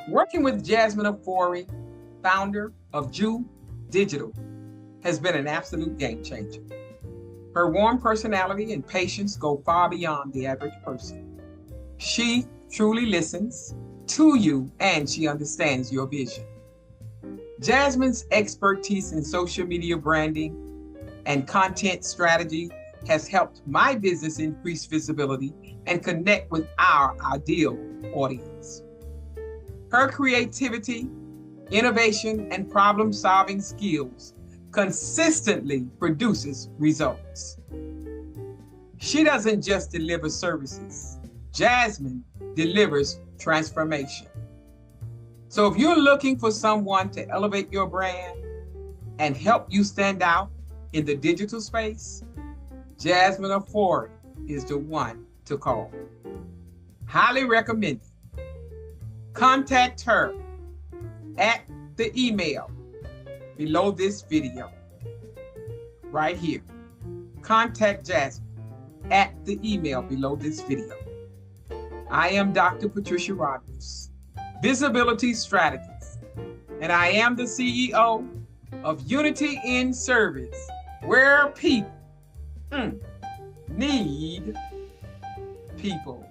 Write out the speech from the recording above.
Working with Jasmine Ofori, founder of Joo Digital, has been an absolute game changer. Her warm personality and patience go far beyond the average person. She truly listens to you and she understands your vision. Jasmine's expertise in social media branding and content strategy has helped my business increase visibility and connect with our ideal audience. Her creativity, innovation, and problem-solving skills consistently produces results. She doesn't just deliver services. Jasmine delivers transformation. So if you're looking for someone to elevate your brand and help you stand out in the digital space, Jasmine Ofori is the one to call. Highly recommended. Contact her at the email below this video, right here. Contact Jasmine at the email below this video. I am Dr. Patricia Rogers, Visibility Strategist, and I am the CEO of Unity in Service, where people need people.